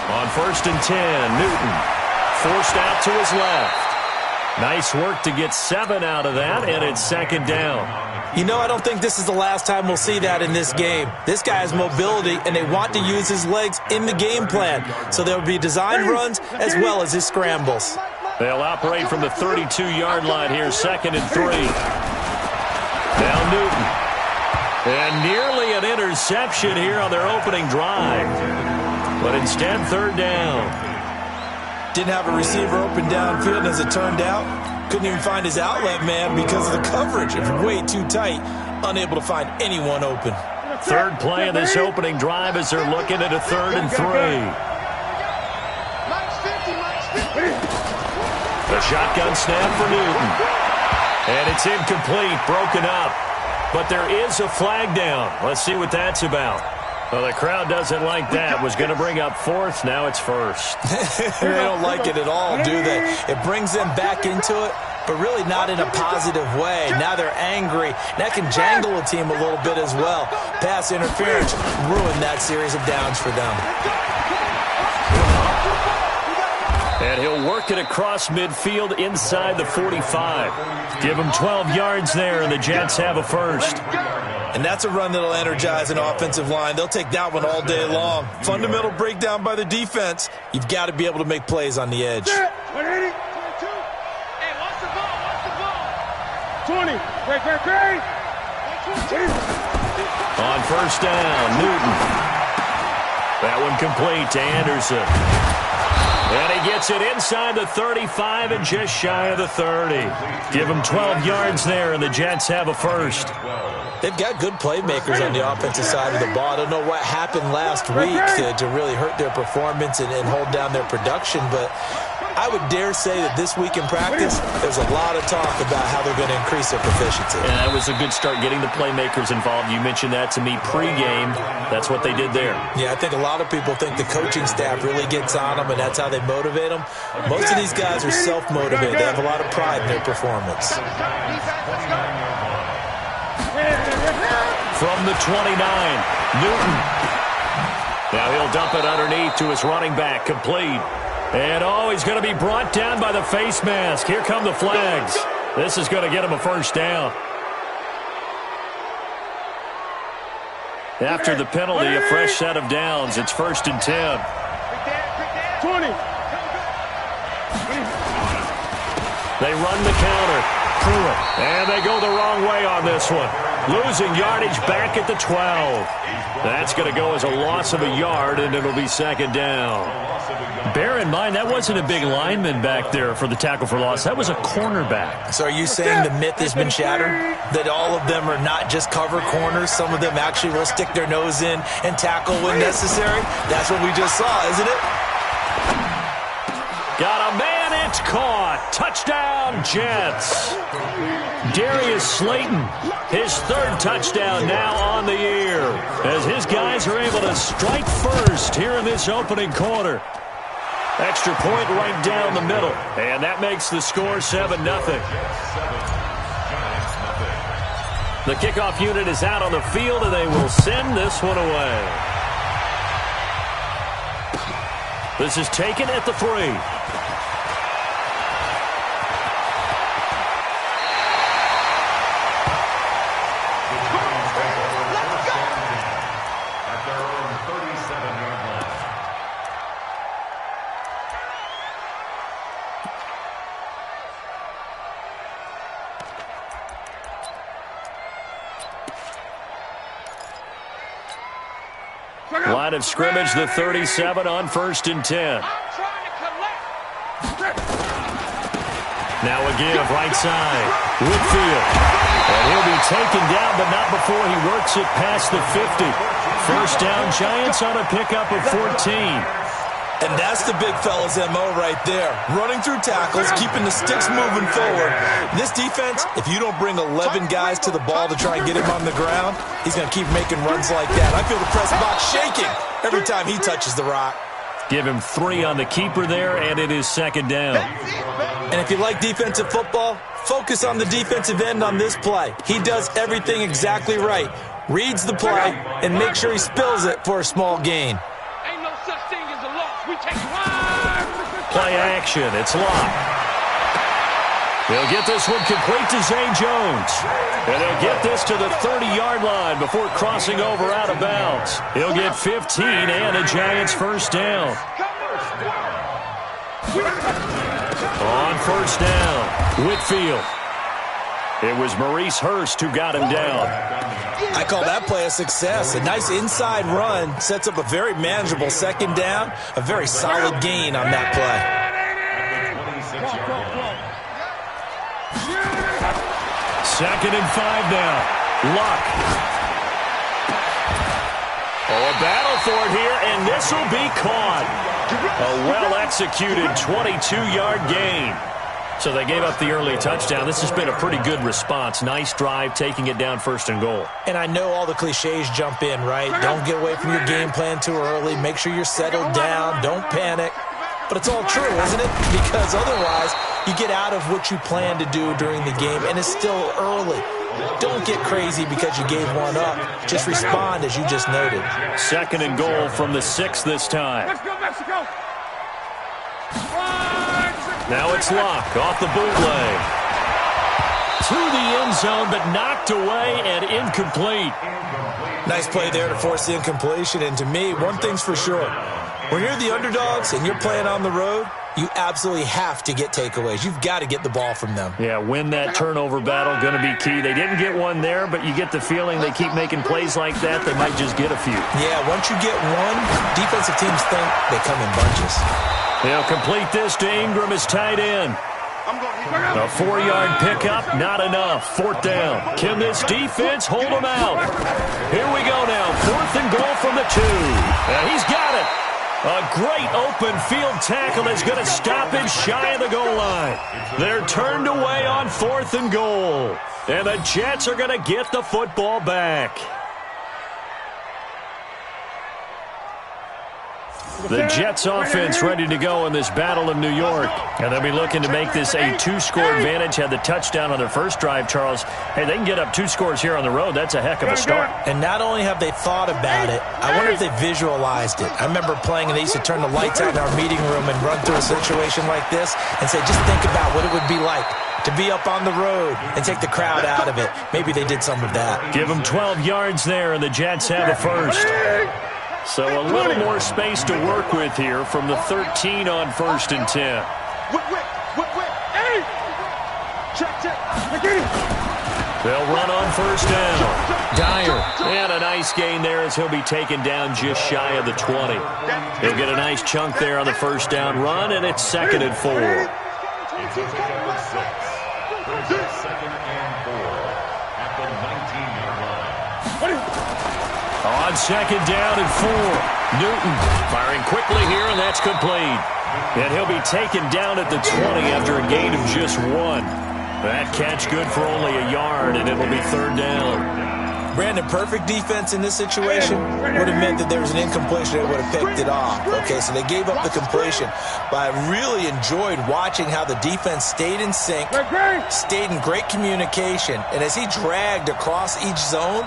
On 1st and 10, Newton forced out to his left. Nice work to get 7 out of that, and it's 2nd down. You know, I don't think this is the last time we'll see that in this game. This guy has mobility, and they want to use his legs in the game plan. So there will be design runs as well as his scrambles. They'll operate from the 32-yard line here, 2nd and 3. Now Newton. And nearly an interception here on their opening drive. But instead, 3rd down. Didn't have a receiver open downfield, as it turned out. Couldn't even find his outlet man because of the coverage. It was way too tight. Unable to find anyone open. 3rd play of this opening drive as they're looking at a 3rd and 3. The shotgun snap for Newton. And it's incomplete, broken up. But there is a flag down. Let's see what that's about. Well, the crowd doesn't like that. Was going to bring up 4th. Now it's 1st. They don't like it at all, do they? It brings them back into it, but really not in a positive way. Now they're angry. That can jangle a team a little bit as well. Pass interference ruined that series of downs for them. And he'll work it across midfield inside the 45. Give him 12 yards there, and the Jets have a 1st. And that's a run that'll energize an offensive line. They'll take that one all day long. Fundamental breakdown by the defense. You've got to be able to make plays on the edge. 20. Great. On 1st down, Newton. That one complete to Anderson. And he gets it inside the 35 and just shy of the 30. Give him 12 yards there, and the Jets have a 1st. They've got good playmakers on the offensive side of the ball. I don't know what happened last week to really hurt their performance and hold down their production, but I would dare say that this week in practice, there's a lot of talk about how they're going to increase their proficiency. And that was a good start, getting the playmakers involved. You mentioned that to me pregame. That's what they did there. Yeah, I think a lot of people think the coaching staff really gets on them, and that's how they motivate them. Most of these guys are self-motivated. They have a lot of pride in their performance. From the 29, Newton. Now he'll dump it underneath to his running back, complete. And, he's going to be brought down by the face mask. Here come the flags. This is going to get him a 1st down. After the penalty, a fresh set of downs. It's 1st and 10. 20. They run the counter. Pruitt. And they go the wrong way on this one. Losing yardage back at the 12. That's going to go as a loss of a yard, and it'll be 2nd down. Bear in mind, that wasn't a big lineman back there for the tackle for loss. That was a cornerback. So are you saying the myth has been shattered? That all of them are not just cover corners? Some of them actually will stick their nose in and tackle when necessary? That's what we just saw, isn't it? Got a man, it's caught. Touchdown, Jets. Darius Slayton, his 3rd touchdown now on the year, as his guys are able to strike first here in this opening quarter. Extra point right down the middle, and that makes the score 7-0. The kickoff unit is out on the field, and they will send this one away. This is taken at the 3. Line of scrimmage, the 37 on 1st and 10. Now a give right side. Whitfield. And he'll be taken down, but not before he works it past the 50. First down, Giants on a pickup of 14. And that's the big fella's MO right there. Running through tackles, keeping the sticks moving forward. This defense, if you don't bring 11 guys to the ball to try and get him on the ground, he's going to keep making runs like that. I feel the press box shaking every time he touches the rock. Give him 3 on the keeper there, and it is second down. And if you like defensive football, focus on the defensive end on this play. He does everything exactly right. Reads the play and makes sure he spills it for a small gain. Ain't no such thing as a loss. We take one. Play action. It's locked. They'll get this one complete to Zay Jones. And they'll get this to the 30-yard line before crossing over out of bounds. He'll get 15 and a Giants first down. On first down, Whitfield. It was Maurice Hurst who got him down. I call that play a success. A nice inside run sets up a very manageable second down. A very solid gain on that play. Second and 5 now. Luck. Oh, a battle for it here, and this will be caught. A well-executed 22-yard gain. So they gave up the early touchdown. This has been a pretty good response. Nice drive, taking it down first and goal. And I know all the cliches jump in, right? Don't get away from your game plan too early. Make sure you're settled down. Don't panic. But it's all true, isn't it? Because otherwise, you get out of what you plan to do during the game, and it's still early. Don't get crazy because you gave one up. Just respond, as you just noted. Second and goal from the 6 this time. Let's go, Mexico. Now it's Locke off the bootleg. To the end zone, but knocked away and incomplete. Nice play there to force the incompletion. And to me, one thing's for sure. When you're the underdogs and you're playing on the road, you absolutely have to get takeaways. You've got to get the ball from them. Yeah, win that turnover battle, going to be key. They didn't get one there, but you get the feeling they keep making plays like that, they might just get a few. Yeah, once you get one, defensive teams think they come in bunches. They'll complete this to Ingram as tight end. A 4-yard pickup, not enough. Fourth down. Can this defense hold them out? Here we go now. 4th and goal from the 2. He's got it. A great open field tackle is going to stop him shy of the goal line. They're turned away on 4th and goal. And the Jets are going to get the football back. The Jets offense ready to go in this battle of New York. And they'll be looking to make this a 2-score advantage. Had the touchdown on their first drive, Charles. Hey, they can get up 2 scores here on the road. That's a heck of a start. And not only have they thought about it, I wonder if they visualized it. I remember playing and they used to turn the lights out in our meeting room and run through a situation like this and say, just think about what it would be like to be up on the road and take the crowd out of it. Maybe they did some of that. Give them 12 yards there, and the Jets have a first. So a little more space to work with here from the 13 on 1st and 10. They'll run on first down. Dyer. And a nice gain there as he'll be taken down just shy of the 20. He'll get a nice chunk there on the first down run, and it's 2nd and 4. On 2nd down and 4. Newton firing quickly here, and that's complete. And he'll be taken down at the 20 after a gain of just 1. That catch good for only a yard, and it'll be 3rd down. Brandon, perfect defense in this situation would have meant that there was an incompletion that would have picked it off. Okay, so they gave up the completion. But I really enjoyed watching how the defense stayed in sync, stayed in great communication. And as he dragged across each zone,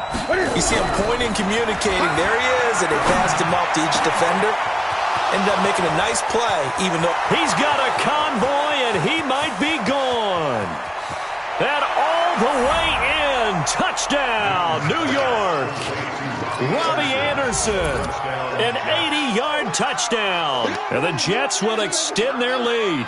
you see him pointing, communicating. There he is, and they passed him off to each defender. Ended up making a nice play, even though he's got a convoy, and he might be gone. And all the way in, touchdown, New York. Robbie Anderson, an 80-yard touchdown. And the Jets will extend their lead.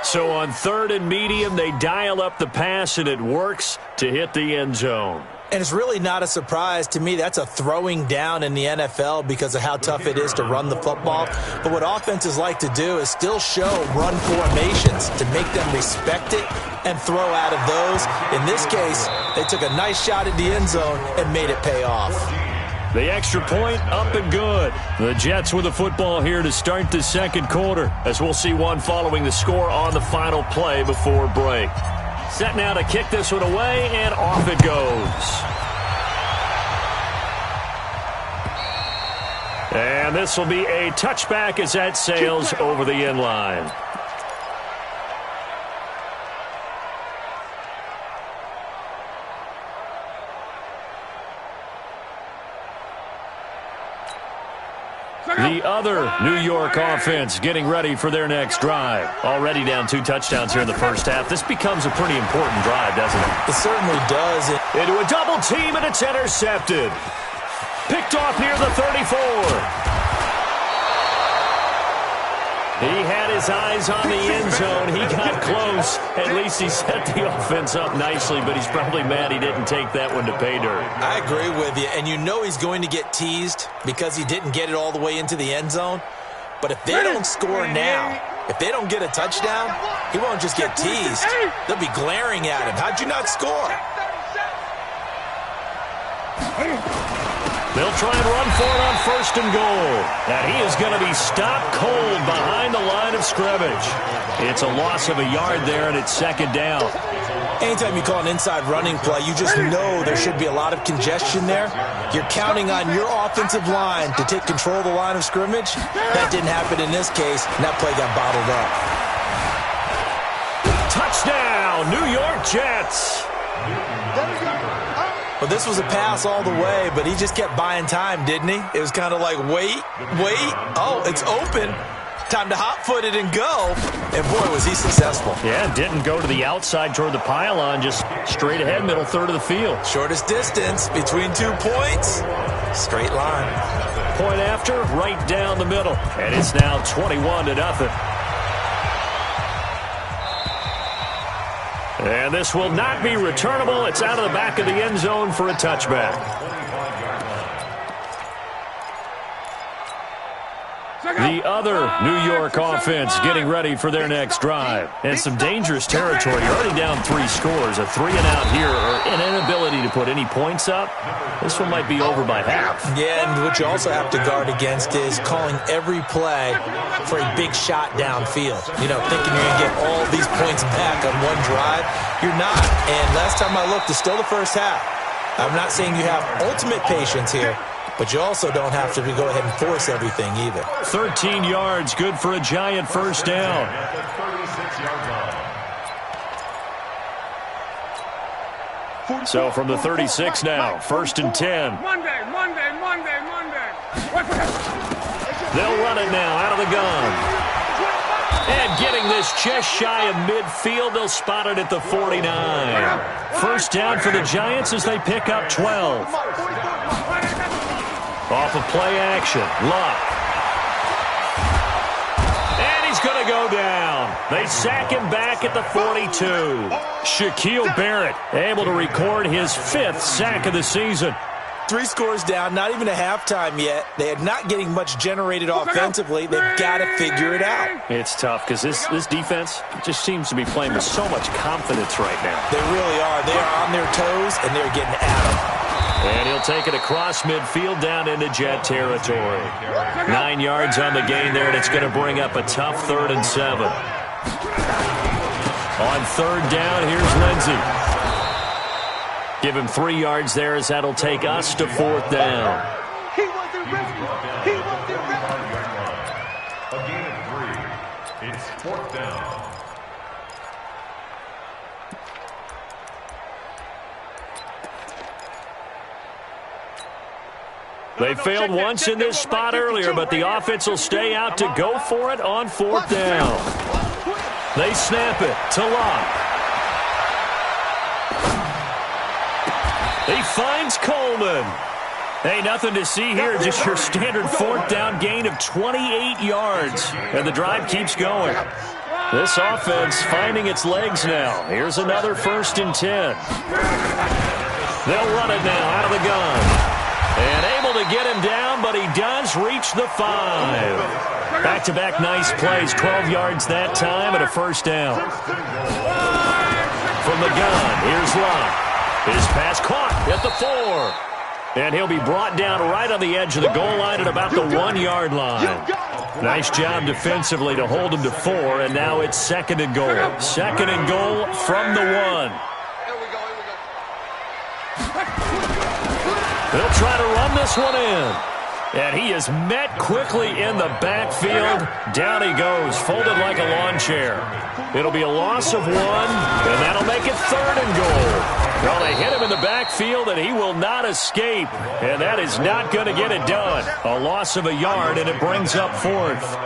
So on 3rd and medium, they dial up the pass, and it works to hit the end zone. And it's really not a surprise to me. That's a throwing down in the NFL because of how tough it is to run the football. But what offenses like to do is still show run formations to make them respect it and throw out of those. In this case, they took a nice shot at the end zone and made it pay off. The extra point up and good. The Jets with the football here to start the second quarter, as we'll see one following the score on the final play before break. Set now to kick this one away, and off it goes. And this will be a touchback as that sails over the end line. The other New York offense getting ready for their next drive. Already down 2 touchdowns here in the first half. This becomes a pretty important drive, doesn't it? It certainly does. Into a double team, and it's intercepted. Picked off near the 34. He had his eyes on the end zone. He got close. At least he set the offense up nicely, but he's probably mad he didn't take that one to pay dirt. I agree with you, and you know he's going to get teased because he didn't get it all the way into the end zone. But if they don't score now, if they don't get a touchdown, he won't just get teased. They'll be glaring at him. How'd you not score? They'll try and run for it on 1st and goal. And he is going to be stopped cold behind the line of scrimmage. It's a loss of a yard there, and it's 2nd down. Anytime you call an inside running play, you just know there should be a lot of congestion there. You're counting on your offensive line to take control of the line of scrimmage. That didn't happen in this case, and that play got bottled up. Touchdown, New York Jets. Well, this was a pass all the way, but he just kept buying time, didn't he? It was kind of like, wait. Oh, it's open. Time to hot-foot it and go. And, boy, was he successful. Yeah, didn't go to the outside toward the pylon, just straight ahead, middle third of the field. Shortest distance between 2 points. Straight line. Point after, right down the middle. And it's now 21-0. And this will not be returnable. It's out of the back of the end zone for a touchback. The other New York offense getting ready for their next drive. And some dangerous territory. You're already down 3 scores. A 3-and-out here, or an inability to put any points up. This one might be over by half. Yeah, and what you also have to guard against is calling every play for a big shot downfield. You know, thinking you're going to get all these points back on one drive. You're not. And last time I looked, it's still the first half. I'm not saying you have ultimate patience here, but you also don't have to go ahead and force everything either. 13 yards, good for a giant first down. So from the 36 now, 1st and 10. Monday. They'll run it now out of the gun. And getting this just shy of midfield, they'll spot it at the 49. First down for the Giants as they pick up 12. Off of play action, Luck. And he's going to go down. They sack him back at the 42. Shaquille Barrett able to record his 5th sack of the season. 3 scores down, not even a halftime yet. They are not getting much generated offensively. They've got to figure it out. It's tough because this defense just seems to be playing with so much confidence right now. They really are. They are on their toes, and they're getting at them. And he'll take it across midfield down into Jet territory. 9 yards on the gain there, and it's going to bring up a tough 3rd and 7. On 3rd down, here's Lindsey. Give him 3 yards there as that'll take us to 4th down. He wasn't ready. A gain of 3. It's 4th down. They failed once in this spot earlier, but the offense will stay out to go for it on 4th down. They snap it to Locke. He finds Coleman. Hey, nothing to see here, just your standard 4th down gain of 28 yards. And the drive keeps going. This offense finding its legs now. Here's another 1st and 10. They'll run it now out of the gun. And able to get him down, but he does reach the 5. Back-to-back nice plays, 12 yards that time and a first down. From the gun, here's Locke. His pass caught at the 4. And he'll be brought down right on the edge of the goal line at about the 1-yard line. Nice job defensively to hold him to 4, and now it's second and goal. Second and goal from the 1. They'll try to run this one in. And he is met quickly in the backfield. Down he goes, folded like a lawn chair. It'll be a loss of 1, and that'll make it third and goal. Well, they hit him in the backfield, and he will not escape. And that is not going to get it done. A loss of a yard, and it brings up 4th.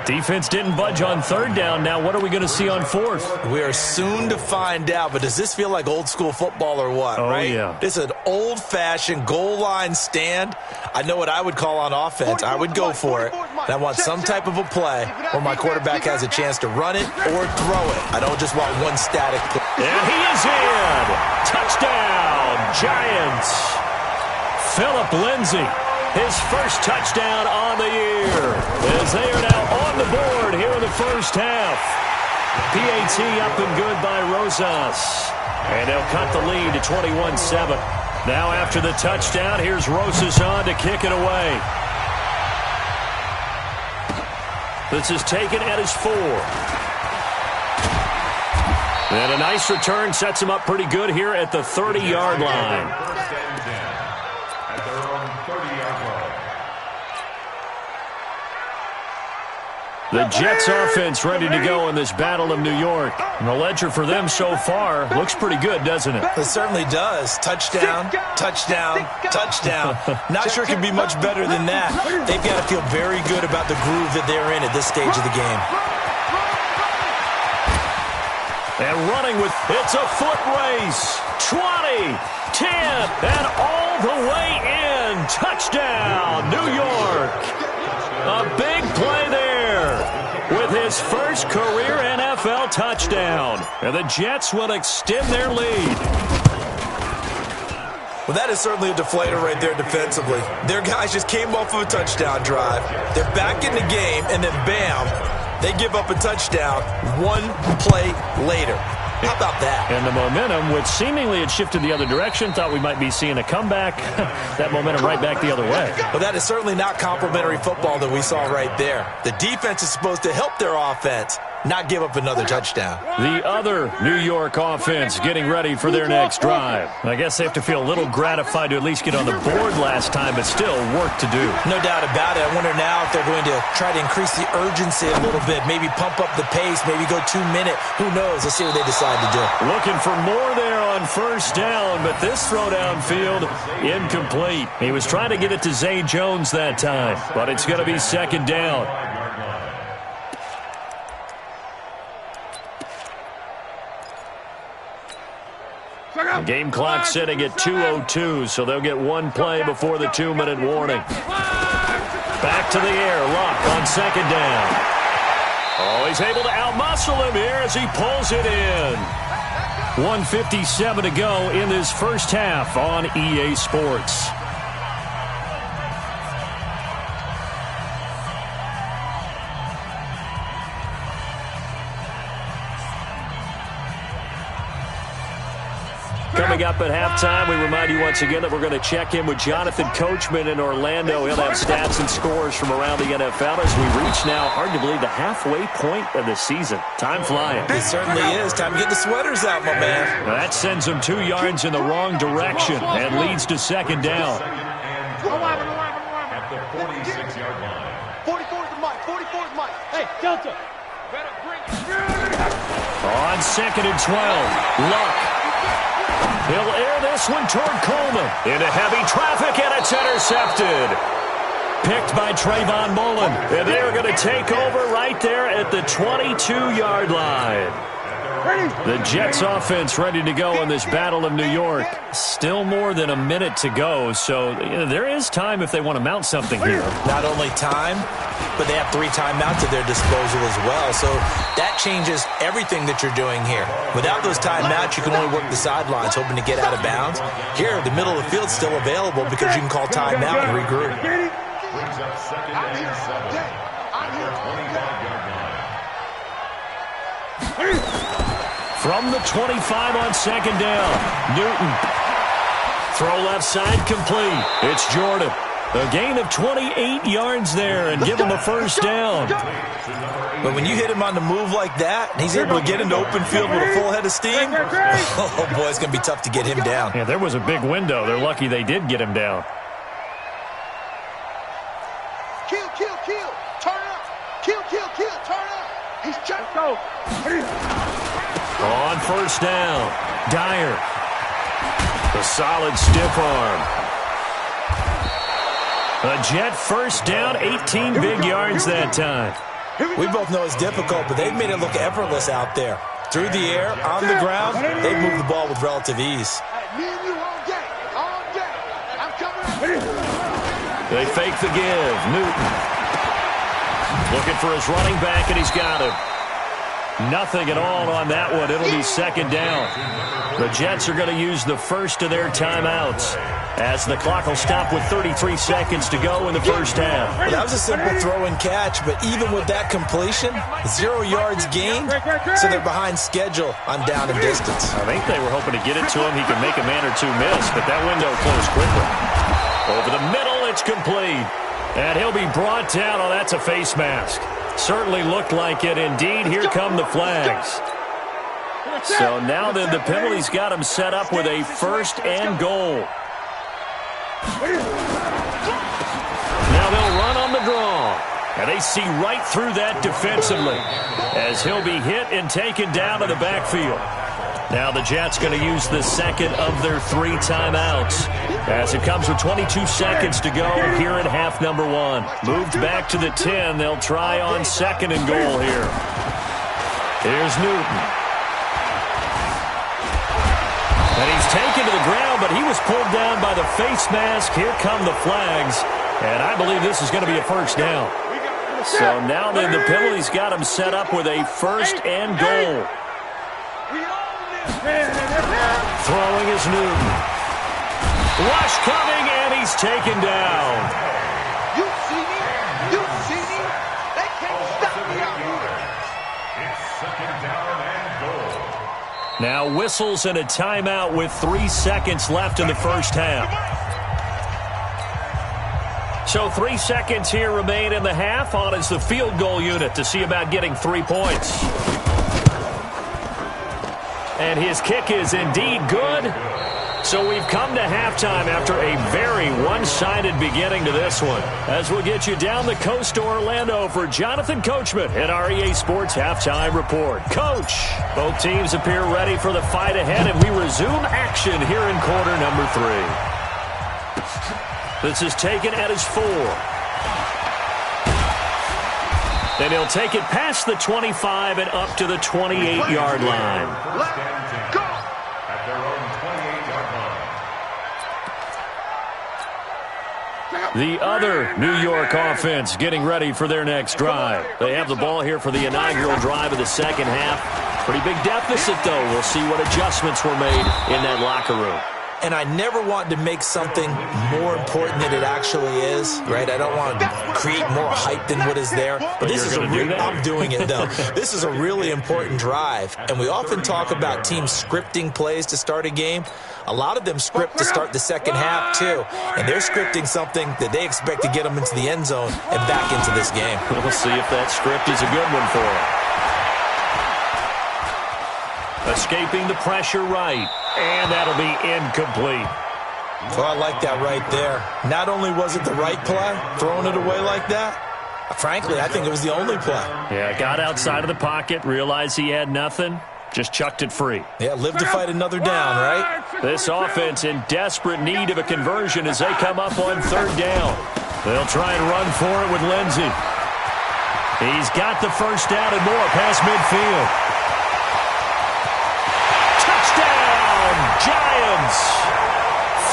Defense didn't budge on third down. Now what are we going to see on 4th? We are soon to find out, but does this feel like old school football or what, right? Yeah. This is an old-fashioned goal line stand. I know what I would call on offense. I would go for it. And I want some type of a play where my quarterback has a chance to run it or throw it. I don't just want one static play. And he is in. Touchdown, Giants. Phillip Lindsay, his first touchdown on the year, as they are now on the board here in the first half. PAT up and good by Rosas. And they'll cut the lead to 21-7. Now after the touchdown, here's Rosas on to kick it away. This is taken at his 4. And a nice return sets him up pretty good here at the 30-yard line. At their own 30-yard line. The Jets offense ready to go in this Battle of New York. And the ledger for them so far looks pretty good, doesn't it? It certainly does. Touchdown, touchdown, touchdown. Not sure it can be much better than that. They've got to feel very good about the groove that they're in at this stage of the game. And running with, it's a foot race. 20, 10, and all the way in. Touchdown, New York. A big play there with his first career NFL touchdown. And the Jets will extend their lead. Well, that is certainly a deflator right there defensively. Their guys just came off of a touchdown drive. They're back in the game, and then bam, they give up a touchdown one play later. How about that? And the momentum, which seemingly had shifted the other direction, thought we might be seeing a comeback. That momentum right back the other way. Well, that is certainly not complimentary football that we saw right there. The defense is supposed to help their offense, not give up another touchdown. The other New York offense getting ready for their next drive. I guess they have to feel a little gratified to at least get on the board last time, but still work to do. No doubt about it. I wonder now if they're going to try to increase the urgency a little bit, maybe pump up the pace, maybe go 2-minute. Who knows? Let's see what they decide to do. Looking for more there on first down, but this throw downfield incomplete. He was trying to get it to Zay Jones that time, but it's going to be second down. The game clock sitting at 2:02, so they'll get one play before the 2-minute warning. Back to the air, Luck on second down. Oh, he's able to outmuscle him here as he pulls it in. 1:57 to go in this first half on EA Sports. Coming up at halftime, we remind you once again that we're going to check in with Jonathan Coachman in Orlando. He'll have stats and scores from around the NFL as we reach now, hard to believe, the halfway point of the season. Time flying. It certainly is. Time to get the sweaters out, my man. That sends them 2 yards in the wrong direction and leads to second down. At the 46-yard line. 44 is the mic. 44 is Mike. Hey, Delta. Better bring it. On second and 12, Luck. He'll air this one toward Coleman. Into heavy traffic, and it's intercepted. Picked by Trayvon Mullen. And they're going to take over right there at the 22-yard line. The Jets offense ready to go in this Battle of New York. Still more than a minute to go, so there is time if they want to mount something here. Not only time, but they have 3 timeouts at their disposal as well. So that changes everything that you're doing here. Without those timeouts, you can only work the sidelines, hoping to get out of bounds. Here, the middle of the field's still available because you can call timeout and regroup. Brings up second and 7. At their 25-yard line. From the 25 on second down, Newton. Throw left side complete. It's Jordan. A gain of 28 yards there and give him a first down. But when you hit him on the move like that, and he's able to get into open field with a full head of steam, oh boy, it's going to be tough to get him down. Yeah, there was a big window. They're lucky they did get him down. Kill, kill, kill. Turn up. Kill, kill, kill. Turn up. He's just go. On first down, Dyer. A solid stiff arm. A Jet first down, 18 big yards that time. We both know it's difficult, but they've made it look effortless out there. Through the air, on the ground, they've moved the ball with relative ease. Me and you all day. All day. I'm coming up. They fake the give. Newton. Looking for his running back, and he's got him. Nothing at all on that one. It'll be second down. The Jets are going to use the first of their timeouts as the clock will stop with 33 seconds to go in the first half. Well, that was a simple throw and catch, but even with that completion, 0 yards gained, so they're behind schedule on down and distance. I think they were hoping to get it to him. He could make a man or two miss, but that window closed quickly. Over the middle, it's complete. And he'll be brought down. Oh, that's a face mask. Certainly looked like it. Indeed, here come the flags. So now then the penalty's got him set up with a first and goal. Now they'll run on the draw. And they see right through that defensively as he'll be hit and taken down to the backfield. Now the Jets going to use the second of their 3 timeouts as it comes with 22 seconds to go here in half number 1. Moved back to the 10. They'll try on second and goal here. Here's Newton. And he's taken to the ground, but he was pulled down by the face mask. Here come the flags, and I believe this is going to be a first down. So now then the penalty's got him set up with a first and goal. Throwing is Newton. Rush coming, and he's taken down. You see me? You see me? They can't stop me out here. It's second down and goal. Now whistles and a timeout with 3 seconds left in the first half. So 3 seconds here remain in the half. On is the field goal unit to see about getting 3 points. And his kick is indeed good. So we've come to halftime after a very one-sided beginning to this one. As we'll get you down the coast to Orlando for Jonathan Coachman at our EA Sports Halftime Report. Coach, both teams appear ready for the fight ahead, and we resume action here in quarter number 3. This is taken at his 4. Then he'll take it past the 25 and up to the 28-yard line. Let's go. At their own 28-yard line. The other New York offense getting ready for their next drive. They have the ball here for the inaugural drive of the second half. Pretty big deficit, though. We'll see what adjustments were made in that locker room. And I never want to make something more important than it actually is, right? I don't want to create more hype than what is there. But this is I'm doing it, though. This is a really important drive. And we often talk about teams scripting plays to start a game. A lot of them script to start the second half, too. And they're scripting something that they expect to get them into the end zone and back into this game. We'll see if that script is a good one for them. Escaping the pressure right. And that'll be incomplete. Well, I like that right there. Not only was it the right play, throwing it away like that, frankly, I think it was the only play. Yeah, got outside of the pocket, realized he had nothing, just chucked it free. Yeah, live to fight another down, right? This offense in desperate need of a conversion as they come up on third down. They'll try and run for it with Lindsey. He's got the first down and more past midfield. Giants.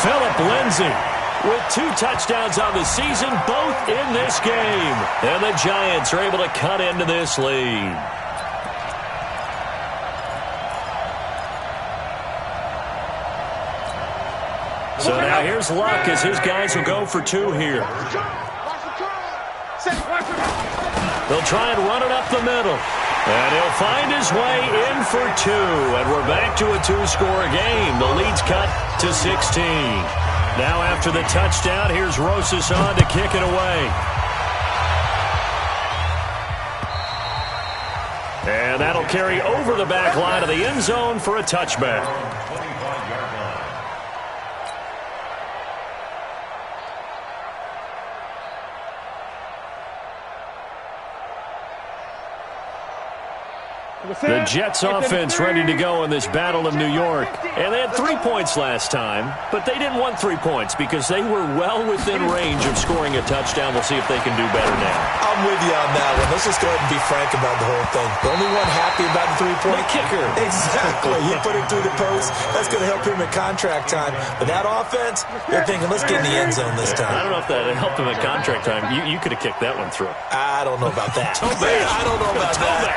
Philip Lindsay with 2 touchdowns on the season, both in this game. And the Giants are able to cut into this lead. So now here's Luck as his guys will go for 2 here. They'll try and run it up the middle. And he'll find his way in for 2. And we're back to a 2-score game. The lead's cut to 16. Now after the touchdown, here's Rosas on to kick it away. And that'll carry over the back line of the end zone for a touchback. The Jets offense ready to go in this battle of New York. And they had 3 points last time, but they didn't want 3 points because they were well within range of scoring a touchdown. We'll see if they can do better now. I'm with you on that one. Let's just go ahead and be frank about the whole thing. The only one happy about the 3-point kicker. Exactly. He put it through the post. That's going to help him in contract time. But that offense, they're thinking, let's get in the end zone this time. I don't know if that helped him in contract time. You could have kicked that one through. I don't know about that. I don't know about that.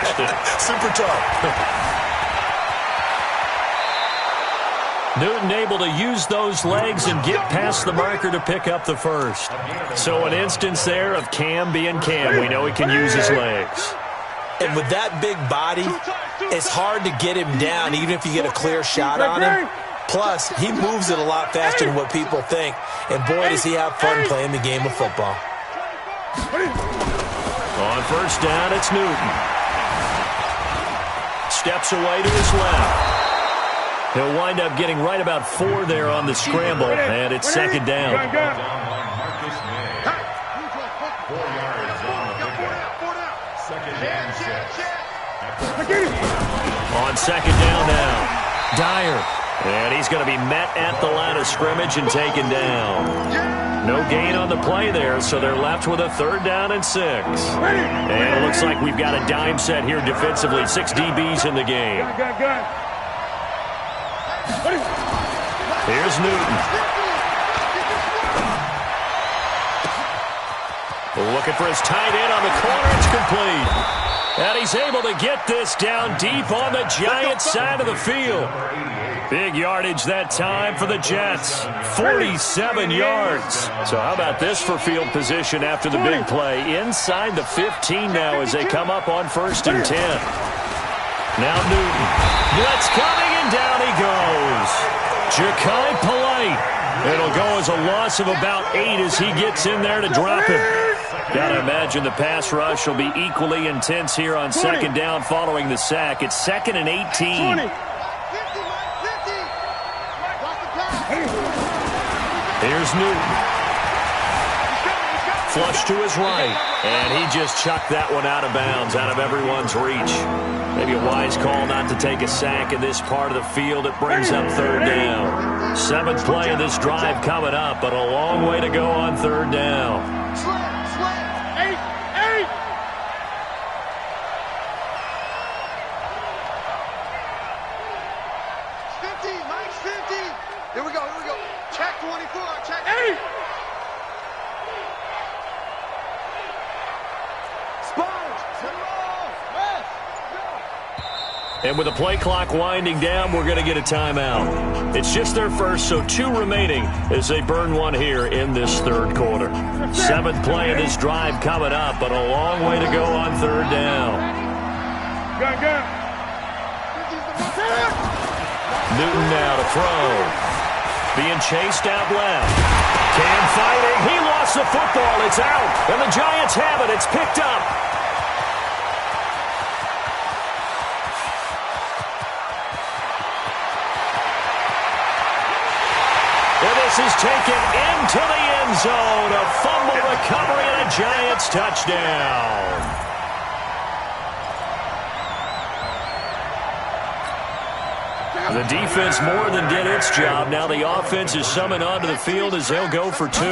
Super tough. Newton able to use those legs and get past the marker to pick up the first. So an instance there of Cam being Cam. We know he can use his legs. And with that big body, it's hard to get him down even if you get a clear shot on him. Plus, he moves it a lot faster than what people think. And boy, does he have fun playing the game of football. On first down, it's Newton. Steps away to his left. He'll wind up getting right about 4 there on the scramble, and it's second down. On second down now, Dyer. And he's going to be met at the line of scrimmage and taken down. No gain on the play there, so they're left with a 3rd down and 6. And it looks like we've got a dime set here defensively. 6 DBs in the game. Here's Newton. Looking for his tight end on the corner. It's complete. And he's able to get this down deep on the Giants side of the field. Big yardage that time for the Jets. 47 yards. So how about this for field position after the big play? Inside the 15 now as they come up on 1st and 10. Now Newton. Blitz coming and down he goes. Ja'Kai Polite. It'll go as a loss of about 8 as he gets in there to drop him. Got to imagine the pass rush will be equally intense here on 2nd down following the sack. It's 2nd and 18. Here's Newton. Flush to his right. And he just chucked that one out of bounds, out of everyone's reach. Maybe a wise call not to take a sack in this part of the field. It brings up 3rd down. 7th play of this drive coming up, but a long way to go on 3rd down. And with the play clock winding down, we're going to get a timeout. It's just their first, so 2 remaining as they burn one here in this 3rd quarter. 7th play of this drive coming up, but a long way to go on 3rd down. Newton now to throw. Being chased out left. Cam fighting. He lost the football. It's out. And the Giants have it. It's picked up. This is taken into the end zone. A fumble recovery and a Giants touchdown. The defense more than did its job. Now the offense is summoned onto the field as they'll go for 2.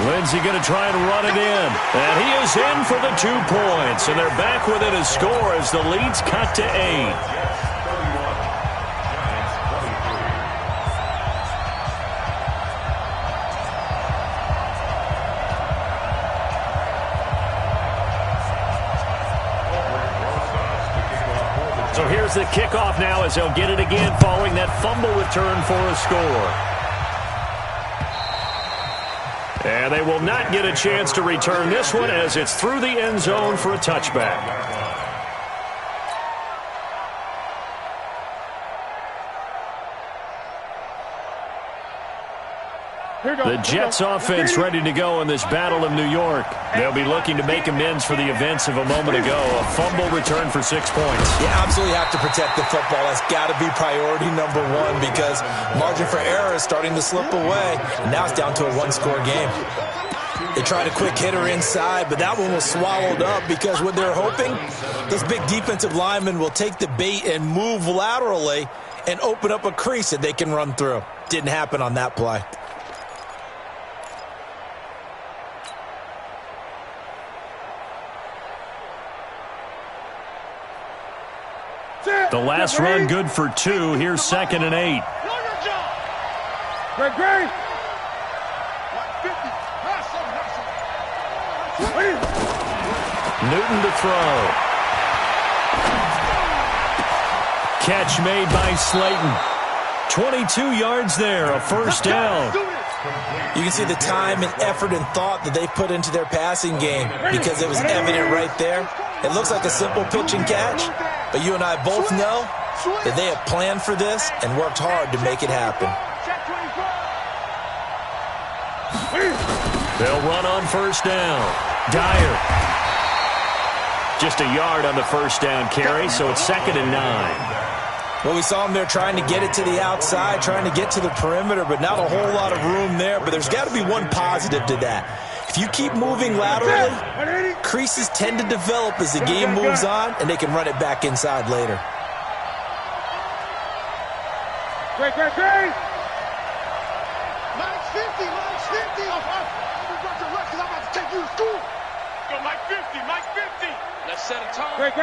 Lindsey going to try and run it in. And he is in for the 2 points. And they're back within a score as the lead's cut to 8. So here's the kickoff now as they'll get it again following that fumble return for a score. And they will not get a chance to return this one as it's through the end zone for a touchback. The Jets offense ready to go in this Battle of New York. They'll be looking to make amends for the events of a moment ago. A fumble return for 6 points. You absolutely have to protect the football. That's got to be priority number one because margin for error is starting to slip away. And now it's down to a one-score game. They tried a quick hitter inside, but that one was swallowed up because what they're hoping, this big defensive lineman will take the bait and move laterally and open up a crease that they can run through. Didn't happen on that play. The last run good for 2. Here's 2nd and 8. Great. Newton to throw. Catch made by Slayton. 22 yards there, a first down. You can see the time and effort and thought that they put into their passing game because it was evident right there. It looks like a simple pitch and catch, but you and I both know that they have planned for this and worked hard to make it happen. They'll run on first down. Dyer. Just a yard on the first down carry, so it's 2nd and 9. Well, we saw them there trying to get it to the outside, trying to get to the perimeter, but not a whole lot of room there. But there's got to be one positive to that. If you keep moving laterally, creases tend to develop as the game moves on, and they can run it back inside later. Great. Mike's 50. I'm about to take you to school. Go, Mike 50. Let's set a tone. Great.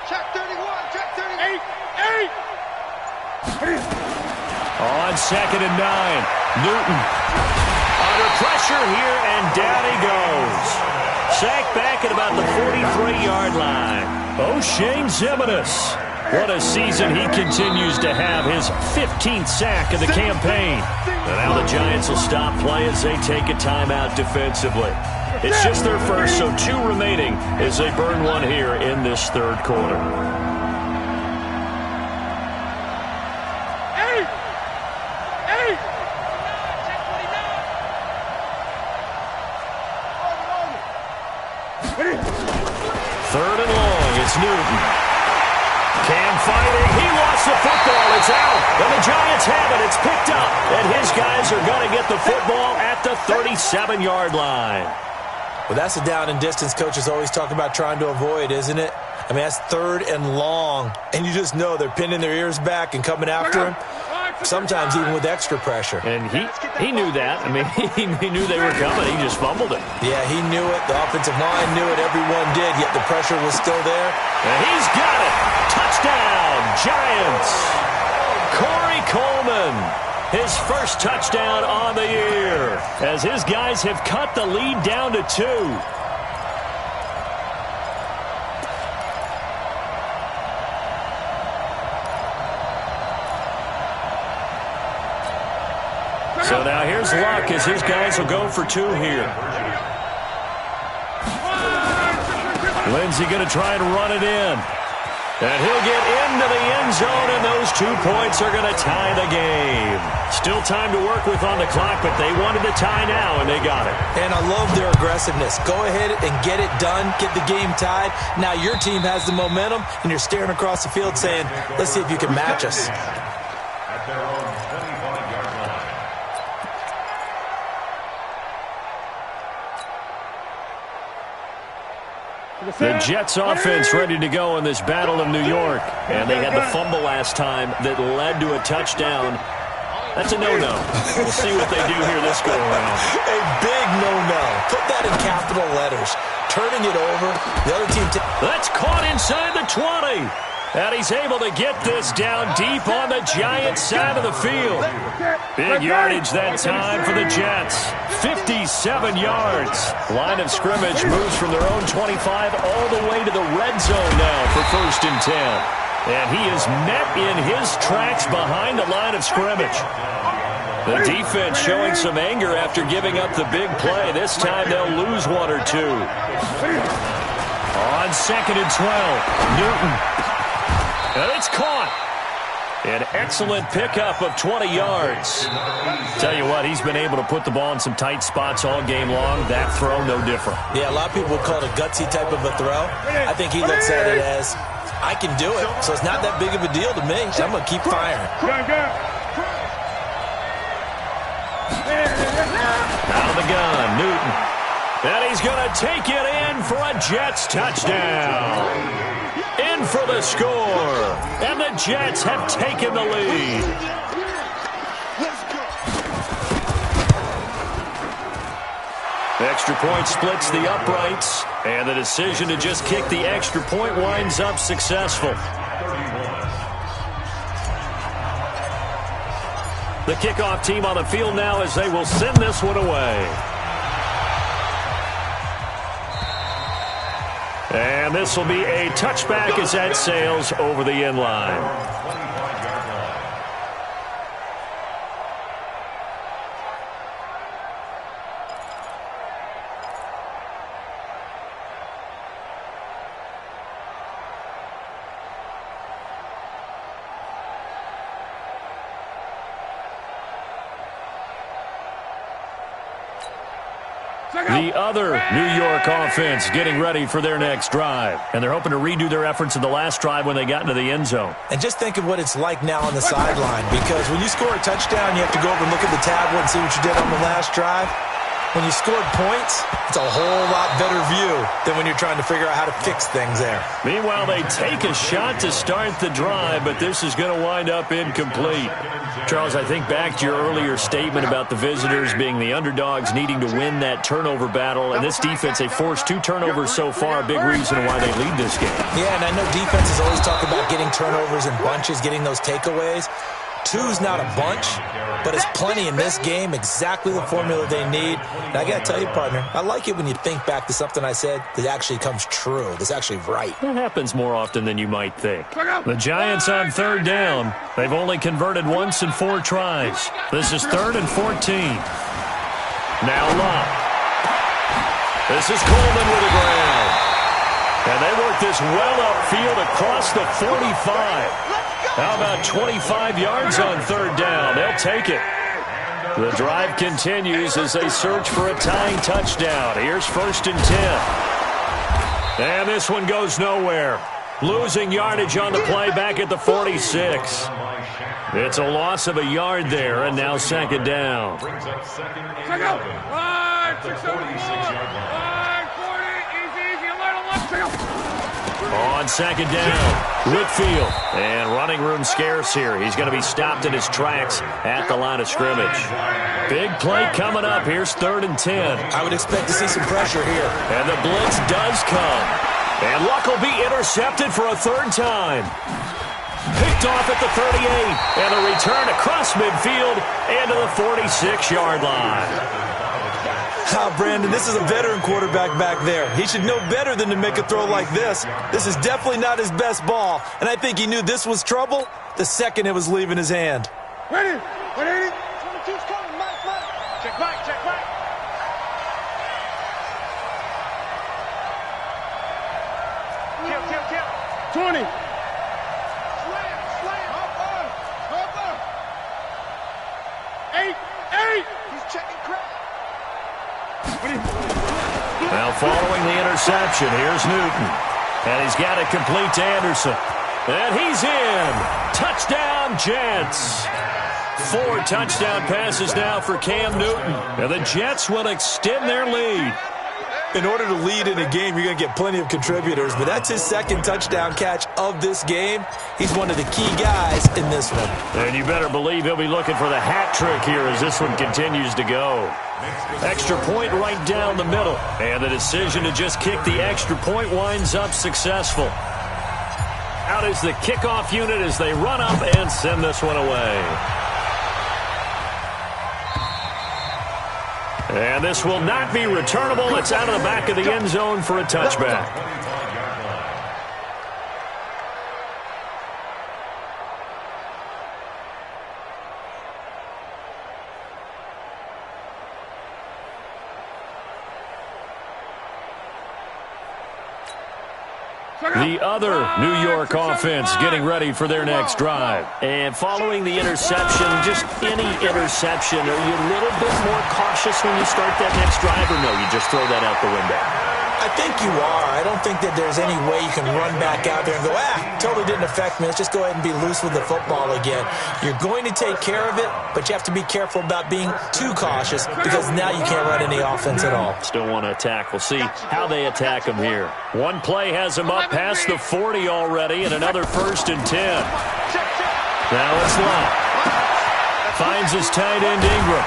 Check 31. 8. On 2nd and 9. Newton under pressure here, and down he goes. Sacked back at about the 43-yard line. O'Shane Ximines. What a season he continues to have. His 15th sack of the campaign. And now the Giants will stop play as they take a timeout defensively. It's just their first, so 2 remaining as they burn one here in this third quarter. Third and long, it's Newton. Cam fighting, he lost the football, it's out. And the Giants have it, it's picked up. And his guys are going to get the football at the 37-yard line. Well, that's the down and distance coaches always talk about trying to avoid, isn't it? I mean, that's 3rd and long. And you just know they're pinning their ears back and coming after him. Sometimes even with extra pressure. And he knew that. I mean, he knew they were coming. He just fumbled it. Yeah, he knew it. The offensive line knew it. Everyone did, yet the pressure was still there. And he's got it. Touchdown, Giants. Corey Coleman, his first touchdown on the year, as his guys have cut the lead down to 2. So now here's Luck as his guys will go for 2 here. Lindsey going to try and run it in. And he'll get into the end zone, and those 2 points are going to tie the game. Still time to work with on the clock, but they wanted the tie now, and they got it. And I love their aggressiveness. Go ahead and get it done, get the game tied. Now your team has the momentum, and you're staring across the field saying, let's see if you can match us. At their own 25-yard line. The Jets offense ready to go in this Battle of New York. And they had the fumble last time that led to a touchdown. That's a no-no. We'll see what they do here this go-around. A big no-no. Put that in capital letters. Turning it over. The other team... That's caught inside the 20. And he's able to get this down deep on the Giants' side of the field. Big yardage that time for the Jets. 57 yards. Line of scrimmage moves from their own 25 all the way to the red zone now for 1st and 10. And he is met in his tracks behind the line of scrimmage. The defense showing some anger after giving up the big play. This time they'll lose 1 or 2. On 2nd and 12, Newton. And it's caught. An excellent pickup of 20 yards. Tell you what, he's been able to put the ball in some tight spots all game long. That throw, no different. Yeah, a lot of people would call it a gutsy type of a throw. I think he looks at it as, I can do it, so it's not that big of a deal to me. So I'm going to keep firing. Out of the gun, Newton. And he's going to take it in for a Jets touchdown. In for the score. And the Jets have taken the lead. The extra point splits the uprights. And the decision to just kick the extra point winds up successful. The kickoff team on the field now as they will send this one away. And this will be a touchback as that sails over the end line. The other New York offense getting ready for their next drive. And they're hoping to redo their efforts in the last drive when they got into the end zone. And just think of what it's like now on the sideline, because when you score a touchdown, you have to go over and look at the tablet and see what you did on the last drive. When you scored points, it's a whole lot better view than when you're trying to figure out how to fix things there. Meanwhile, they take a shot to start the drive, but this is going to wind up incomplete. Charles, I think back to your earlier statement about the visitors being the underdogs needing to win that turnover battle. And this defense, they forced 2 turnovers so far, a big reason why they lead this game. Yeah, and I know defenses always talk about getting turnovers in bunches, getting those takeaways. 2's not a bunch, but it's plenty in this game, exactly the formula they need. And I got to tell you, partner, I like it when you think back to something I said that actually comes true, that's actually right. That happens more often than you might think. The Giants on 3rd down. They've only converted once in 4 tries. This is 3rd and 14. Now Lott. This is Coleman with the ground. And they work this well upfield across the 45. How about 25 yards on 3rd down? They'll take it. The drive continues as they search for a tying touchdown. Here's 1st and 10. And this one goes nowhere. Losing yardage on the play back at the 46. It's a loss of a yard there, and now 2nd down. Brings up 2nd and 11. 46 On 2nd down, Whitfield. And running room scarce here. He's going to be stopped in his tracks at the line of scrimmage. Big play coming up. Here's 3rd and 10. I would expect to see some pressure here. And the blitz does come. And Luck will be intercepted for a 3rd time. Picked off at the 38. And a return across midfield and to the 46-yard line. Brandon, this is a veteran quarterback back there. He should know better than to make a throw like this. This is definitely not his best ball, and I think he knew this was trouble the second it was leaving his hand. Ready? 22's coming, Mike. Check back. Kill. 20. Slam. Up. 8. He's checking crap. Now following the interception, here's Newton. And he's got it complete to Anderson. And he's in. Touchdown, Jets. 4 touchdown passes now for Cam Newton. And the Jets will extend their lead. In order to lead in a game, you're going to get plenty of contributors, but that's his 2nd touchdown catch of this game. He's one of the key guys in this one. And you better believe he'll be looking for the hat trick here as this one continues to go. Extra point right down the middle. And the decision to just kick the extra point winds up successful. Out is the kickoff unit as they run up and send this one away. And this will not be returnable. It's out of the back of the end zone for a touchback. The other New York offense getting ready for their next drive. And following the interception, just any interception, are you a little bit more cautious when you start that next drive, or no, you just throw that out the window? I think you are. I don't think that there's any way you can run back out there and go, totally didn't affect me. Let's just go ahead and be loose with the football again. You're going to take care of it, but you have to be careful about being too cautious because now you can't run any offense at all. Still want to attack. We'll see how they attack him here. One play has him up past the 40 already, and another 1st and 10. Now it's Love. Finds his tight end Ingram.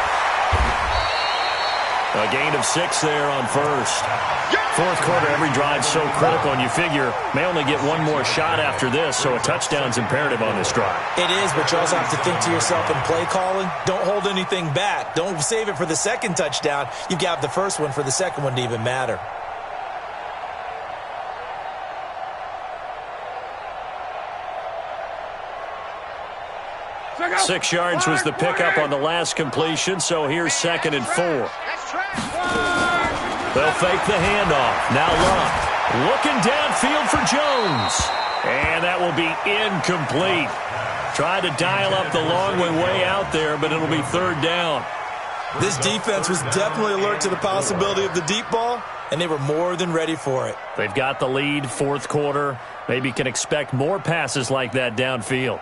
A gain of 6 there on 1st. Fourth quarter, every drive so critical, and you figure may only get one more shot after this, so a touchdown's imperative on this drive. It is, but you also have to think to yourself in play calling, don't hold anything back. Don't save it for the second touchdown. You've got the first one for the second one to even matter. Six yards was the pickup on the last completion, so here's 2nd and 4. They'll fake the handoff. Now Love looking downfield for Jones. And that will be incomplete. Tried to dial up the long way out there, but it'll be 3rd down. This defense was definitely alert to the possibility of the deep ball, and they were more than ready for it. They've got the lead, fourth quarter. Maybe can expect more passes like that downfield.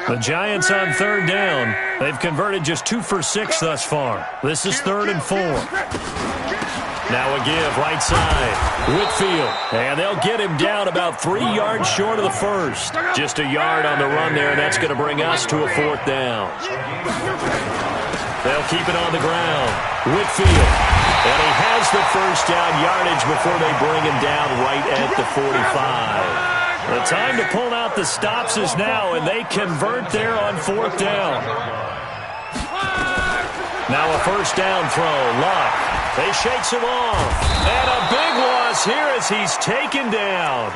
The Giants on 3rd down. They've converted just 2 for 6 thus far. This is 3rd and 4. Now a give right side. Whitfield. And they'll get him down about 3 yards short of the first. Just a yard on the run there, and that's going to bring us to a 4th down. They'll keep it on the ground. Whitfield. And he has the first down yardage before they bring him down right at the 45. The time to pull out the stops is now, and they convert there on 4th down. Now a first down throw. Luck. They shakes him off. And a big loss here as he's taken down.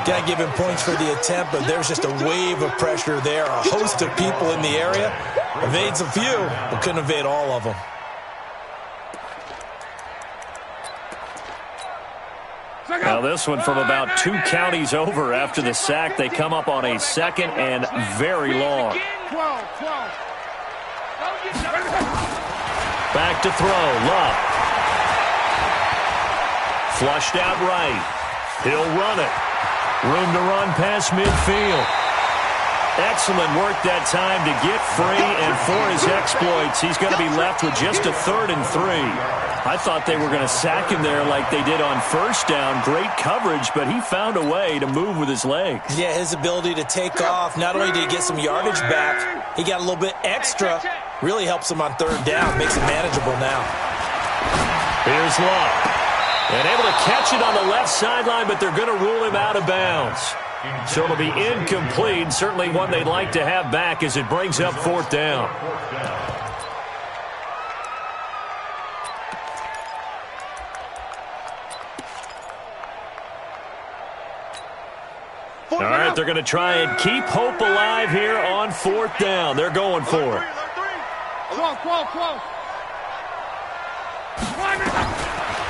Got to give him points for the attempt, but there's just a wave of pressure there. A host of people in the area. Evades a few, but couldn't evade all of them. Now this one from about 2 counties over after the sack. They come up on a 2nd and very long. Back to throw. Love. Flushed out right. He'll run it. Room to run past midfield. Excellent work that time to get free, and for his exploits, he's going to be left with just a 3rd and 3. I thought they were going to sack him there like they did on first down. Great coverage, but he found a way to move with his legs. Yeah, his ability to take off, not only did he get some yardage back, he got a little bit extra. Really helps him on 3rd down, makes it manageable now. Here's Love. And able to catch it on the left sideline, but they're going to rule him out of bounds. So it'll be incomplete. Certainly one they'd like to have back as it brings up 4th down. All right, they're going to try and keep hope alive here on 4th down. They're going for it.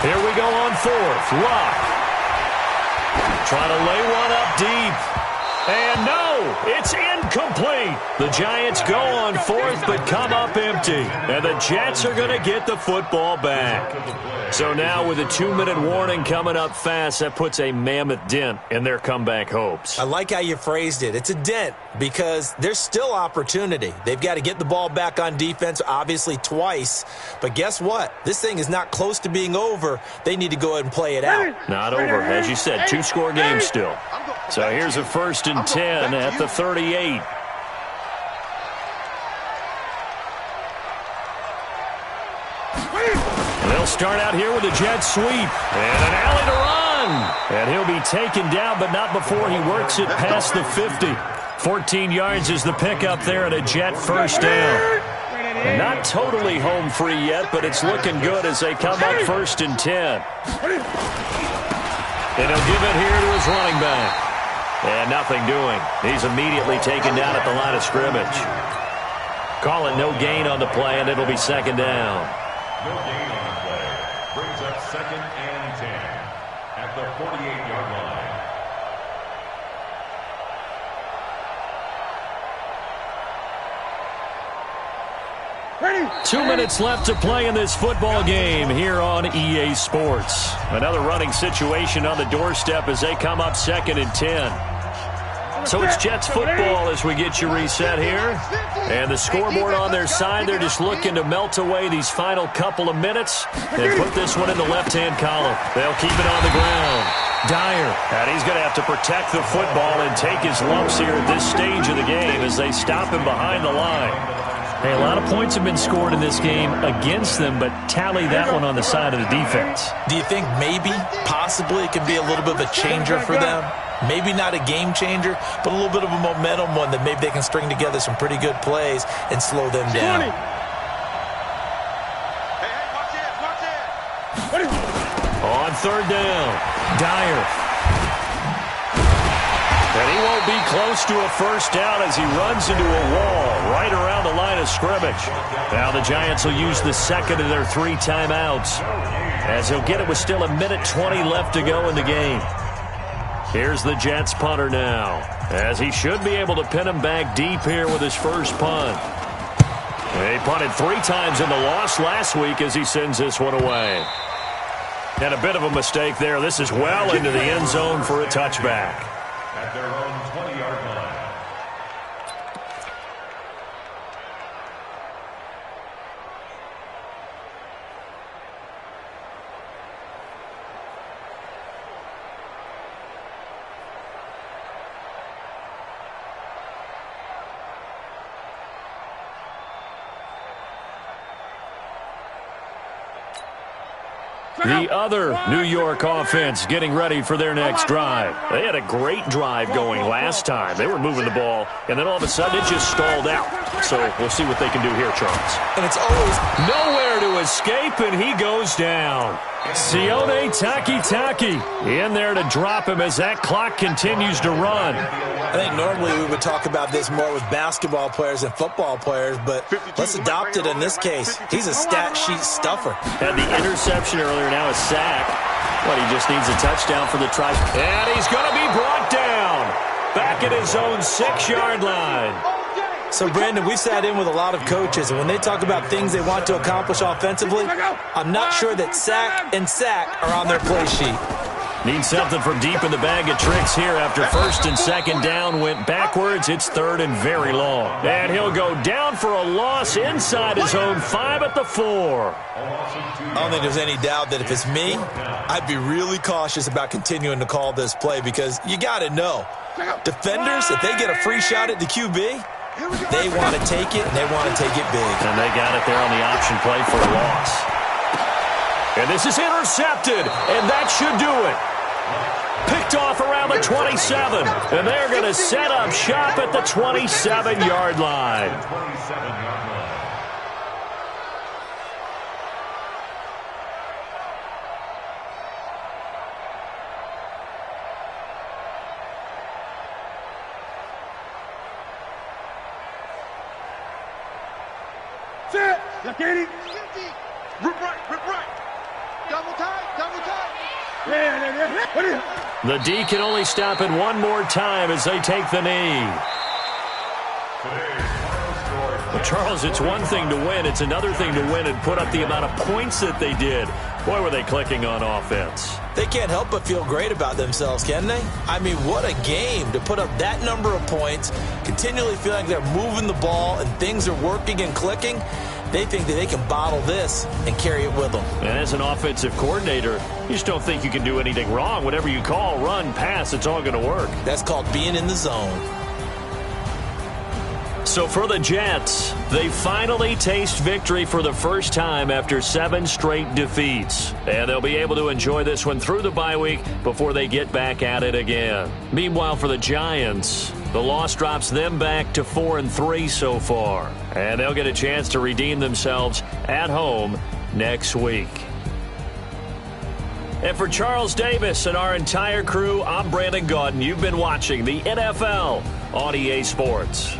Here we go on 4th. Lock. Trying to lay one up deep. And no, it's incomplete. The Giants go on 4th but come up empty. And the Jets are going to get the football back. So now with a 2-minute warning coming up fast, that puts a mammoth dent in their comeback hopes. I like how you phrased it. It's a dent because there's still opportunity. They've got to get the ball back on defense, obviously twice. But guess what? This thing is not close to being over. They need to go ahead and play it out. Not over. As you said, 2-score game still. So here's a 1st and 10 at the 38. They'll start out here with a jet sweep. And an alley to run. And he'll be taken down, but not before he works it past the 50. 14 yards is the pickup there and a jet first down. Not totally home free yet, but it's looking good as they come up 1st and 10. And he'll give it here to his running back. And nothing doing. He's immediately taken down at the line of scrimmage. Call it no gain on the play, and it'll be 2nd down. No gain on the play. Brings up 2nd and 10 at the 48-yard line. 2 minutes left to play in this football game here on EA Sports. Another running situation on the doorstep as they come up 2nd and 10. So it's Jets football as we get you reset here. And the scoreboard on their side, they're just looking to melt away these final couple of minutes and put this one in the left-hand column. They'll keep it on the ground. Dyer, and he's going to have to protect the football and take his lumps here at this stage of the game as they stop him behind the line. Hey, a lot of points have been scored in this game against them, but tally that one on the side of the defense. Do you think maybe, possibly, it could be a little bit of a changer for them? Maybe not a game changer, but a little bit of a momentum one that maybe they can string together some pretty good plays and slow them down. On 3rd down, Dyer. And he won't be close to a first down as he runs into a wall right around the line of scrimmage. Now the Giants will use the 2nd of their 3 timeouts as he'll get it with still 1:20 left to go in the game. Here's the Jets punter now as he should be able to pin him back deep here with his first punt. He punted 3 times in the loss last week as he sends this one away. And a bit of a mistake there. This is well into the end zone for a touchback. At their own 20-yard line. The other New York offense getting ready for their next drive. They had a great drive going last time. They were moving the ball, and then all of a sudden it just stalled out. So we'll see what they can do here, Charles. And it's always nowhere to escape, and he goes down. Sione Takitaki in there to drop him as that clock continues to run. I think normally we would talk about this more with basketball players and football players, but let's adopt it in this case. He's a stat sheet stuffer. Had the interception earlier, now a sack. But he just needs a touchdown for the try. And he's going to be brought down back at his own 6-yard line. So, Brandon, we've sat in with a lot of coaches, and when they talk about things they want to accomplish offensively, I'm not sure that sack and sack are on their play sheet. Need something from deep in the bag of tricks here after 1st and 2nd down went backwards. It's 3rd and very long. And he'll go down for a loss inside his own 5 at the 4. I don't think there's any doubt that if it's me, I'd be really cautious about continuing to call this play because you got to know, defenders, if they get a free shot at the QB, they want to take it, and they want to take it big. And they got it there on the option play for a loss. And this is intercepted, and that should do it. Picked off around the 27, and they're going to set up shop at the 27-yard line. Rip right. Double tight. The D can only stop it one more time as they take the knee. Well, Charles, it's one thing to win. It's another thing to win and put up the amount of points that they did. Boy, were they clicking on offense. They can't help but feel great about themselves, can they? I mean, what a game to put up that number of points, continually feel like they're moving the ball and things are working and clicking. They think that they can bottle this and carry it with them. And as an offensive coordinator, you just don't think you can do anything wrong. Whatever you call, run, pass, it's all going to work. That's called being in the zone. So for the Jets, they finally taste victory for the first time after 7 straight defeats. And they'll be able to enjoy this one through the bye week before they get back at it again. Meanwhile, for the Giants, the loss drops them back to 4-3 so far. And they'll get a chance to redeem themselves at home next week. And for Charles Davis and our entire crew, I'm Brandon Gaudin. You've been watching the NFL on EA Sports.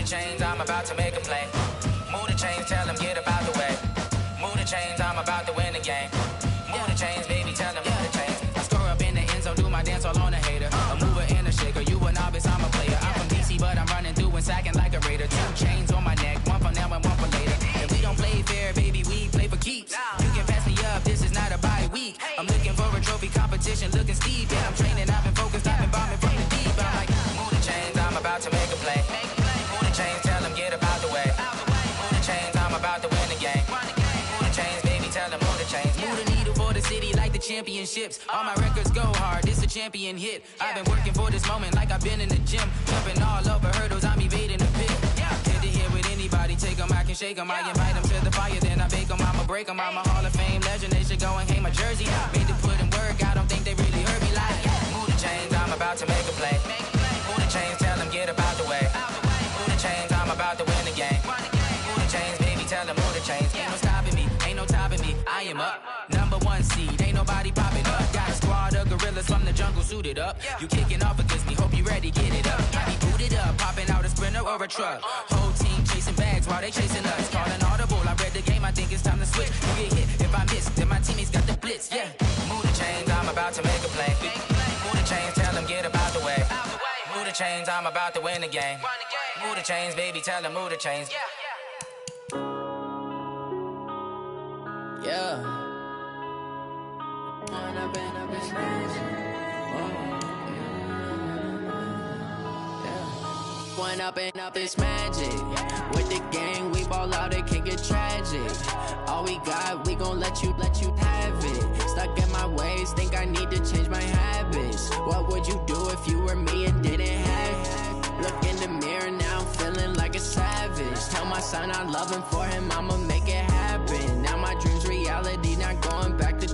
chains, I'm about to make a play. Move the chains, tell them get up out the way. Move the chains, I'm about to win the game. Move the chains, baby, tell them move the chains. I score up in the end zone, do my dance all on a hater. A mover and a shaker, you a novice, I'm a player. I'm from DC, but I'm running through and sacking like a raider. 2 chains on my neck, one for now and one for later. And we don't play fair, baby, we play for keeps. You can pass me up, this is not a bye week. I'm looking for a trophy competition, looking steep. And I'm training, I've been focused, I've been bombing from the deep. I'm like, move the chains, I'm about to make a play. Move the chains, tell them get up out the way. Move the chains, I'm about to win the game. Move the chains, baby, tell them move the chains. Move the needle for the city like the championships. All my records go hard, this a champion hit. I've been working for this moment like I've been in the gym. Jumping all over hurdles, I'm evading the pit. Hit to hit with anybody, take them, I can shake them. I invite them to the fire, then I bake them, I'ma break them. I'm a Hall of Fame legend, they should go and hang my jersey. Made to put in work, I don't think they really heard me like. Move the chains, I'm about to make a play. Move the chains, tell them get up out the way. Move the chains, I'm about to win the game. Move the chains, baby, tell them move the chains. Ain't no stopping me, ain't no topping me, I am up. #1 seed, ain't nobody popping up. Got a squad of gorillas from the jungle suited up. You kicking off against me, hope you ready, get it up. I be booted up, popping out a Sprinter or a truck. Whole team chasing bags while they chasing us. Calling audible, I read the game, I think it's time to switch. You get hit, if I miss, then my teammates got the blitz, yeah. Move the chains, I'm about to make a play. Move the chains, tell them get up out the way. Move the chains, I'm about to win the game. Move the chains, baby, tell them move the chains. Yeah. One up and up, it's magic. With the gang, we ball out, it can get tragic. All we got, we gon' let you have it. Stuck in my ways, think I need to change my habits. What would you do if you were me and didn't have it? Look in the mirror now, I'm feeling like a savage. Tell my son I love him, for him I'ma make it happen. Now my dream's reality, not going back to.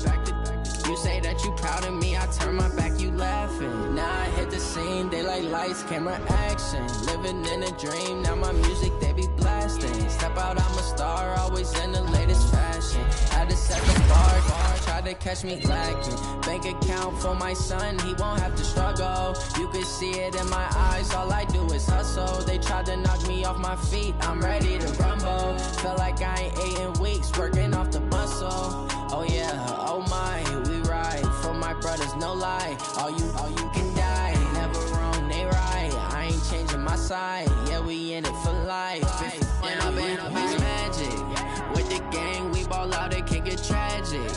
You say that you proud of me, I turn my back, you laughing. Now I hit the scene, they like lights, camera, action. Living in a dream, now my music, they be blasting. Step out, I'm a star, always in the latest fashion. Had to set the bar, try to catch me lacking. Bank account for my son, he won't have to struggle. You can see it in my eyes, all I do is hustle. They tried to knock me off my feet, I'm ready to rumble. Felt like I ain't ate in weeks, working off the muscle. Oh yeah, oh my, we ride for my brothers, no lie. All you can die, never wrong, they right. I ain't changing my side, yeah, we in it for life. When up and up, it's magic. With the gang, we ball out, it can get tragic.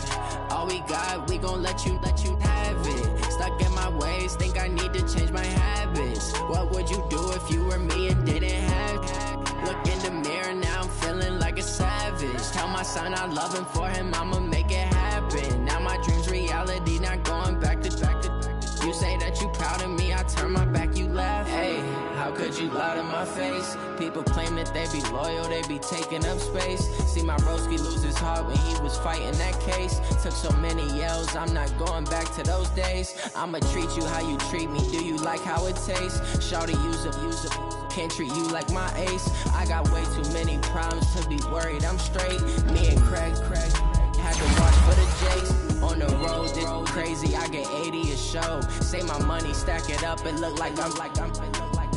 All we got, we gon' let you have it. Stuck in my ways, think I need to change my habits. What would you do if you were me and didn't have it? Look in the mirror, now I'm feeling like a savage. Tell my son I love him, for him I'ma make it happen. Now my dream's reality, not going back to. You say that you proud of me, I turn my back, you laugh. Hey, how could you lie to my face? People claim that they be loyal, they be taking up space. See my broski lose his heart when he was fighting that case. Took so many yells, I'm not going back to those days. I'ma treat you how you treat me, do you like how it tastes? Shawty, use up, can't treat you like my ace. I got way too many problems to be worried, I'm straight. Me and Craig had to watch for the Jakes. On the road, it's crazy, I get 80 a show. Say my money, stack it up, it look like I'm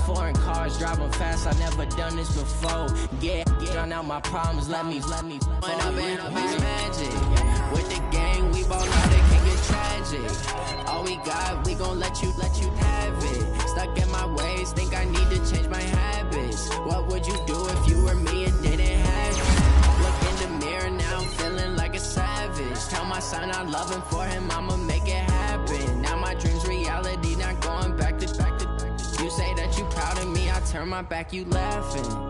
foreign cars, driving fast, I never done this before. Yeah, drown out my problems, let me When up and up, it's magic. With the gang, we ball out, it can get tragic. All we got, we gon' let you have it. Stuck in my ways, think I need to change my habits. What would you do if you were me and didn't have it? Look in the mirror, now I'm feeling like a savage. Tell my son I love him, for him I'ma make it happen. Now my dream's reality, not going back to. You say that you proud of me, I turn my back, you laughing.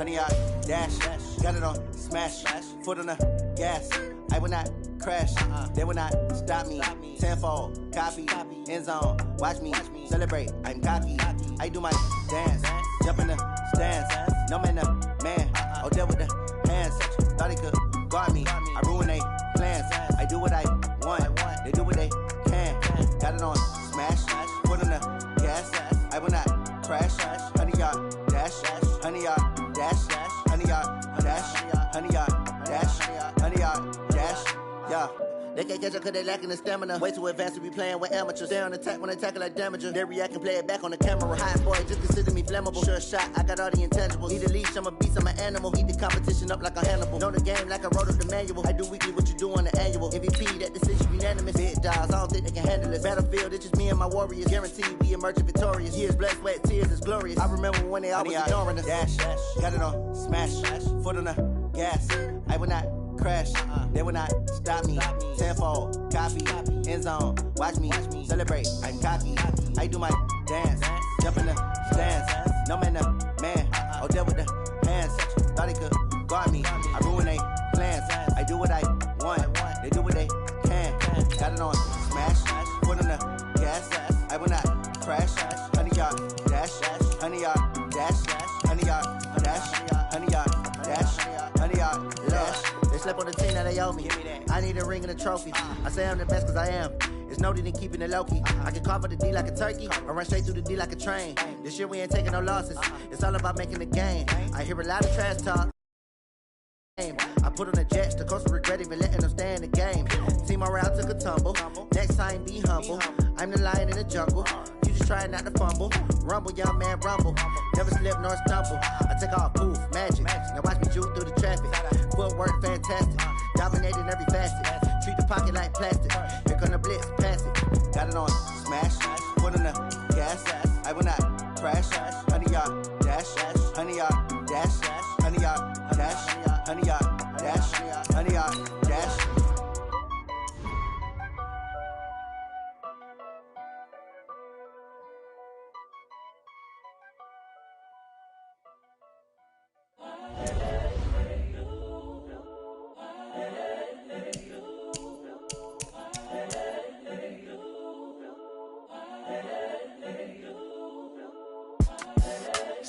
100-yard dash. Got it on smash. Foot on the gas. I will not crash. They will not stop me. Tenfold, copy, end zone. Watch me celebrate. I'm cocky. I do my dance. Jump in the stands. No man, the man. Oh, there with the hands. Thought he could guard me. I ruin they plans. I do what I want. They do what they can. Got it on smash. Foot on the gas. I will not crash. 100-yard dash. 100-yard dash. 100-yard dash. 100-yard dash. 100-yard dash. Yeah. They can't catch up cause they lacking the stamina. Way too advanced to be playing with amateurs. They on attack when they tackle like damager. They react and play it back on the camera. Hot boy, just consider me flammable. Sure shot, I got all the intangibles. Need a leash, I'm a beast, I'm an animal. Eat the competition up like a Hannibal. Know the game like I wrote up the manual. I do weekly what you do on the annual. MVP, that decision unanimous. Big dogs, I don't think they can handle this. Battlefield, it's just me and my warriors. Guaranteed we emerging victorious. Years, blood, sweat, tears, it's glorious. I remember when they always ignoring us. Dash, got it on smash. Foot on the gas. I will not crash. They will not stop me. Tenfold, copy, end zone. Watch me celebrate. I'm cocky. I do my dance. Jump in the stands. No man, the man. Oh, there with the hands. Thought he could guard me. I ruin they plans. I do what I want. They do what they can. Got it on smash. Foot on the gas. I will not crash. 100-yard dash. 100-yard dash. 100-yard dash. 100-yard dash. 100-yard dash. They slept on the team, now they owe me. I need a ring and a trophy. I say I'm the best cause I am. It's no need in keeping it low-key. I can carve up the D like a turkey, or run straight through the D like a train. This year we ain't taking no losses. It's all about making the game. I hear a lot of trash talk. I put on the jets, the coach will regret even letting them stay in the game. Team morale took a tumble. Next time be humble. I'm the lion in the jungle. You just trying not to fumble. Rumble, young man, rumble. Never slip nor stumble. I take off, poof, magic. Now watch me juke through the traffic. Footwork fantastic. Dominating every facet. Treat the pocket like plastic. Here come the blitz, pass it. Got it on smash. Foot on the gas. I will not crash. 100-yard dash. 100-yard dash. 100-yard dash. 100-yard dash. 100-yard dash.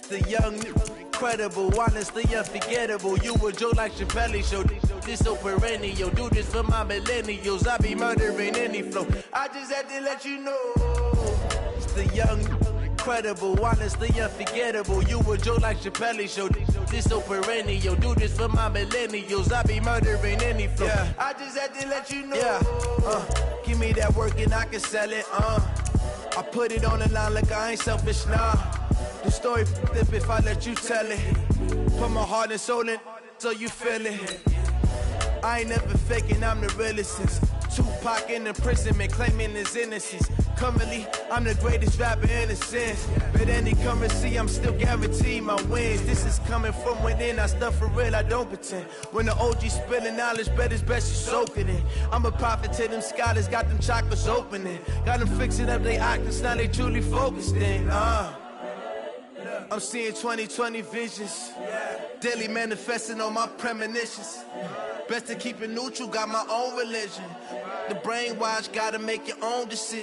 The young, incredible, honestly unforgettable. You a joke like Chappelle show. This so perennial. Do this for my millennials. I be murdering any flow. I just had to let you know. It's the young, incredible, honestly unforgettable. You a joke like Chappelle show. This so perennial. Do this for my millennials. I be murdering any flow. Yeah. I just had to let you know. Yeah. Give me that work and I can sell it. I put it on the line like I ain't selfish, nah. The story flip if I let you tell it. Put my heart and soul in so you feel it. I ain't never faking, I'm the realest since Tupac in imprisonment, claiming his innocence. Currently, I'm the greatest rapper in a sense. But any currency, I'm still guaranteed my wins. This is coming from within, I stuff for real, I don't pretend. When the OG spilling knowledge, bet it's best you soak it in. I'm a prophet to them scholars, got them chakras opening. Got them fixing up they octaves, now they truly focused in. I'm seeing 2020 visions. Daily manifesting on my premonitions. Best to keep it neutral, got my own religion. The brainwash, gotta make your own decision.